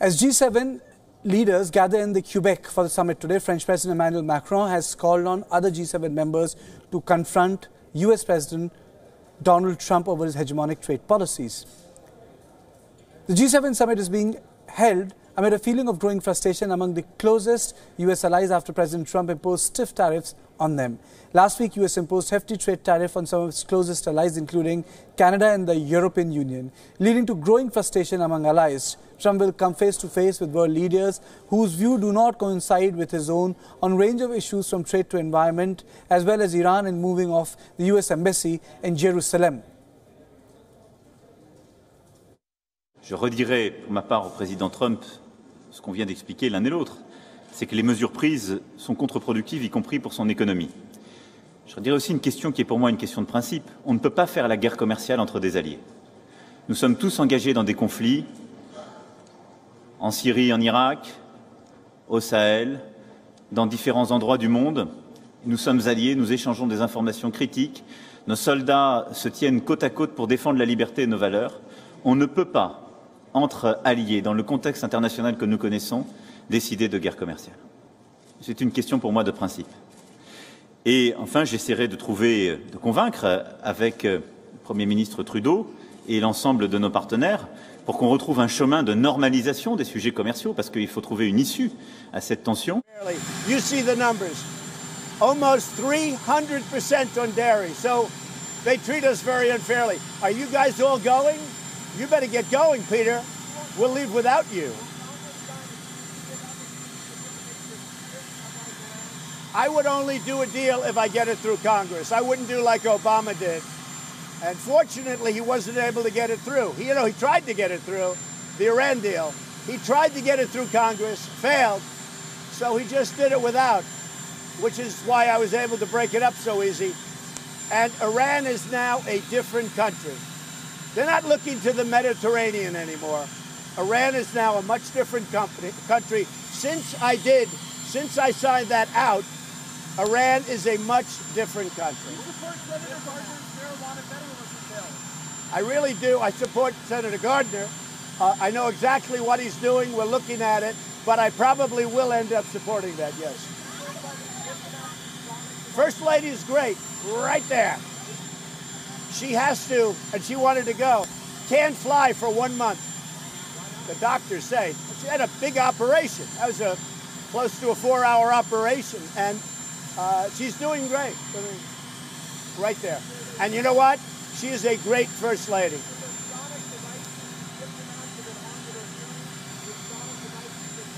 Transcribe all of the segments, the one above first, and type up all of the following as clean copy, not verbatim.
As G7 leaders gather in the Quebec for the summit today, French President Emmanuel Macron has called on other G7 members to confront US President Donald Trump over his hegemonic trade policies. The G7 summit is being held amid a feeling of growing frustration among the closest US allies after President Trump imposed stiff tariffs on them. Last week, US imposed hefty trade tariff on some of its closest allies, including Canada and the European Union, leading to growing frustration among allies. Trump will come face to face with world leaders whose views do not coincide with his own on a range of issues from trade to environment, as well as Iran and moving off the US embassy in Jerusalem. Je redirai pour ma part au président Trump ce qu'on vient d'expliquer l'un et l'autre, c'est que les mesures prises sont contre-productives, y compris pour son économie. Je redirai aussi une question qui est pour moi une question de principe. On ne peut pas faire la guerre commerciale entre des alliés. Nous sommes tous engagés dans des conflits, en Syrie, en Irak, au Sahel, dans différents endroits du monde. Nous sommes alliés, nous échangeons des informations critiques. Nos soldats se tiennent côte à côte pour défendre la liberté et nos valeurs. On ne peut pas, entre alliés, dans le contexte international que nous connaissons, décider de guerre commerciale. C'est une question pour moi de principe. Et enfin, j'essaierai de convaincre avec le Premier ministre Trudeau et l'ensemble de nos partenaires pour qu'on retrouve un chemin de normalisation des sujets commerciaux, parce qu'il faut trouver une issue à cette tension. You see the numbers. Almost 300% on dairy. So they treat us very unfairly. Are you guys all going? You better get going, Peter. We'll leave without you. I would only do a deal if I get it through Congress. I wouldn't do like Obama did. And fortunately, he wasn't able to get it through. He tried to get it through, the Iran deal. He tried to get it through Congress, failed. So he just did it without, which is why I was able to break it up so easy. And Iran is now a different country. They're not looking to the Mediterranean anymore. Iran is now a much different country. Since I signed that out, Iran is a much different country. I really do. I support Senator Gardner. I know exactly what he's doing. We're looking at it. But I probably will end up supporting that, yes. First Lady is great. Right there. She has to, and she wanted to go. Can't fly for 1 month. The doctors say. She had a big operation. That was close to a 4-hour operation. And she's doing great. I mean, right there. And you know what? She is a great First Lady.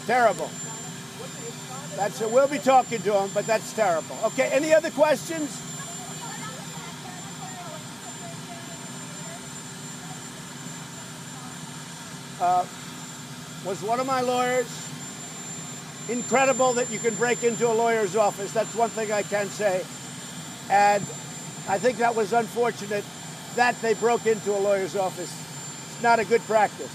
Terrible. We'll be talking to him, but that's terrible. Okay, any other questions? Was one of my lawyers. Incredible that you can break into a lawyer's office. That's one thing I can say. And I think that was unfortunate that they broke into a lawyer's office. It's not a good practice.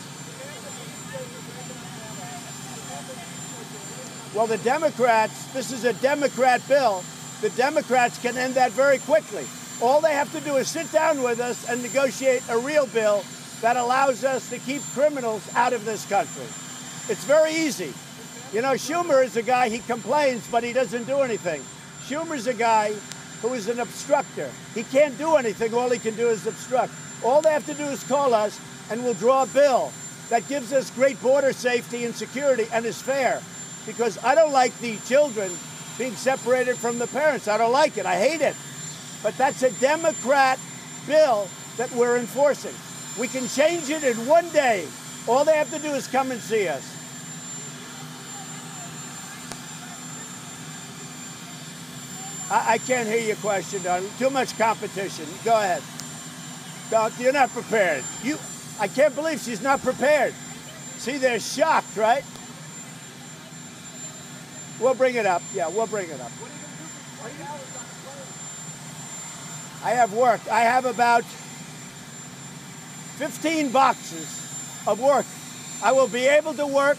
Well, the Democrats, this is a Democrat bill. The Democrats can end that very quickly. All they have to do is sit down with us and negotiate a real bill that allows us to keep criminals out of this country. It's very easy. You know, Schumer is a guy, he complains, but he doesn't do anything. Schumer's a guy who is an obstructor. He can't do anything. All he can do is obstruct. All they have to do is call us, and we'll draw a bill that gives us great border safety and security and is fair. Because I don't like the children being separated from the parents. I don't like it. I hate it. But that's a Democrat bill that we're enforcing. We can change it in 1 day. All they have to do is come and see us. I can't hear your question, darling. Too much competition. Go ahead. You're not prepared. I can't believe she's not prepared. See, they're shocked, right? We'll bring it up. Yeah, we'll bring it up. I have work. I have about 15 boxes of work. I will be able to work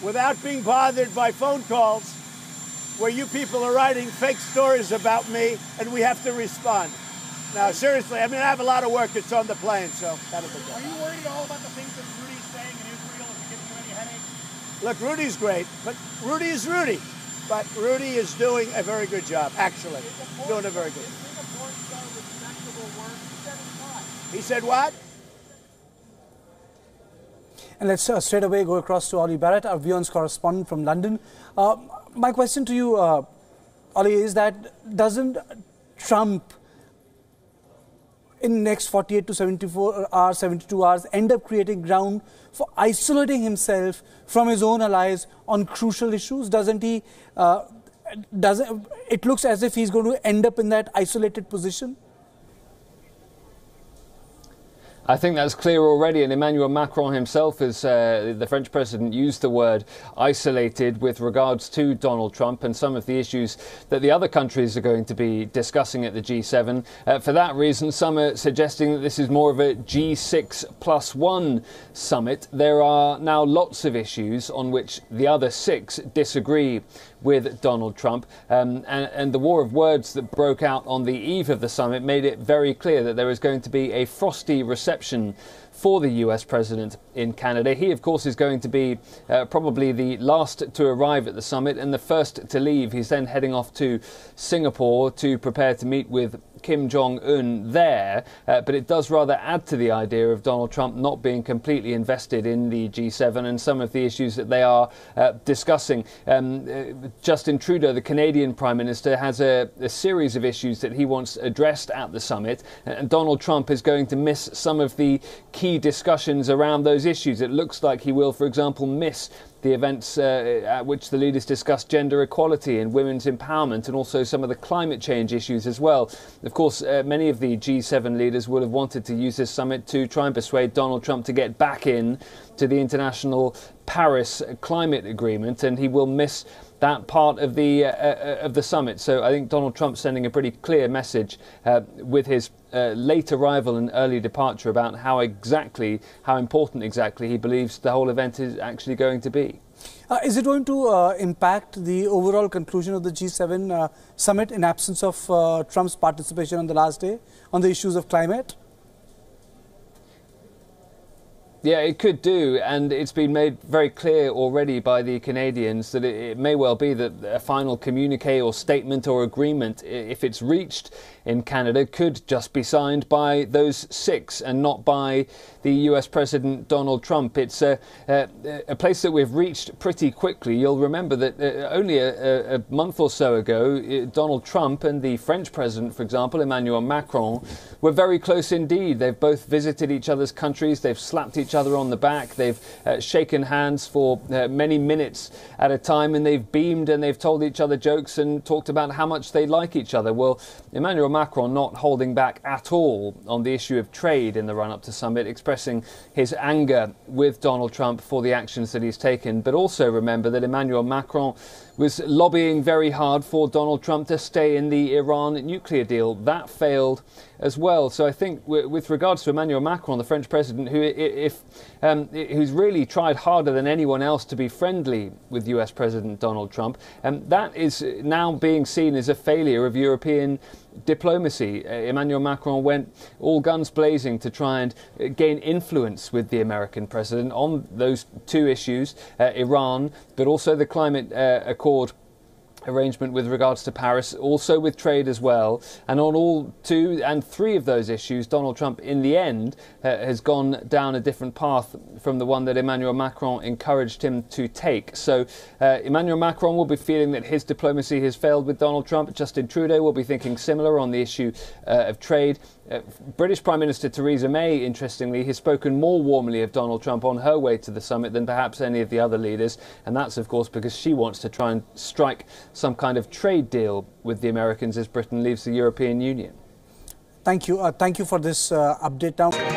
without being bothered by phone calls where you people are writing fake stories about me and we have to respond. Now, seriously, I mean, I have a lot of work. It's on the plane, so that'll be good. Are you worried at all about the things that Rudy's saying in Israel? Is it giving you any headache? Look, Rudy's great, but Rudy is Rudy. But Rudy is doing a very good job, actually. Doing a very good. He said what? And let's straight away go across to Ollie Barrett, our WION's correspondent from London. My question to you, Ollie, is that doesn't Trump, in the next 48 to 74 hours, 72 hours, end up creating ground for isolating himself from his own allies on crucial issues? Doesn't he? It looks as if he's going to end up in that isolated position. I think that's clear already, and Emmanuel Macron himself, as the French president, used the word isolated with regards to Donald Trump and some of the issues that the other countries are going to be discussing at the G7. For that reason, some are suggesting that this is more of a G6+1 summit. There are now lots of issues on which the other six disagree with Donald Trump, and the war of words that broke out on the eve of the summit made it very clear that there is going to be a frosty reception for the US president in Canada. He, of course, is going to be probably the last to arrive at the summit and the first to leave. He's then heading off to Singapore to prepare to meet with Kim Jong-un there, but it does rather add to the idea of Donald Trump not being completely invested in the G7 and some of the issues that they are discussing. Justin Trudeau, the Canadian Prime Minister, has a series of issues that he wants addressed at the summit, and Donald Trump is going to miss some of the key discussions around those issues. It looks like he will, for example, miss the events at which the leaders discussed gender equality and women's empowerment, and also some of the climate change issues as well. Of course, many of the G7 leaders would have wanted to use this summit to try and persuade Donald Trump to get back in to the international Paris climate agreement, and he will miss that part of the summit. So I think Donald Trump's sending a pretty clear message with his late arrival and early departure about how important exactly he believes the whole event is actually going to be. Is it going to impact the overall conclusion of the G7 summit in absence of Trump's participation on the last day on the issues of climate? Yeah, it could do, and it's been made very clear already by the Canadians that it may well be that a final communique or statement or agreement, if it's reached in Canada, could just be signed by those six and not by the US President Donald Trump. It's a place that we've reached pretty quickly. You'll remember that only a month or so ago, Donald Trump and the French President, for example, Emmanuel Macron, were very close indeed. They've both visited each other's countries, they've slapped each other on the back, they've shaken hands for many minutes at a time, and they've beamed and they've told each other jokes and talked about how much they like each other. Well, Emmanuel Macron not holding back at all on the issue of trade in the run-up to summit, expressing his anger with Donald Trump for the actions that he's taken. But also remember that Emmanuel Macron was lobbying very hard for Donald Trump to stay in the Iran nuclear deal. That failed as well. So I think with regards to Emmanuel Macron, the French president, who's really tried harder than anyone else to be friendly with US President Donald Trump, that is now being seen as a failure of European diplomacy. Emmanuel Macron went all guns blazing to try and gain influence with the American president on those two issues, Iran, but also the climate accord arrangement with regards to Paris, also with trade as well. And on all two and three of those issues, Donald Trump in the end has gone down a different path from the one that Emmanuel Macron encouraged him to take. So Emmanuel Macron will be feeling that his diplomacy has failed with Donald Trump. Justin Trudeau will be thinking similar on the issue of trade. British Prime Minister Theresa May, interestingly, has spoken more warmly of Donald Trump on her way to the summit than perhaps any of the other leaders, and that's of course because she wants to try and strike some kind of trade deal with the Americans as Britain leaves the European Union. Thank you for this update now.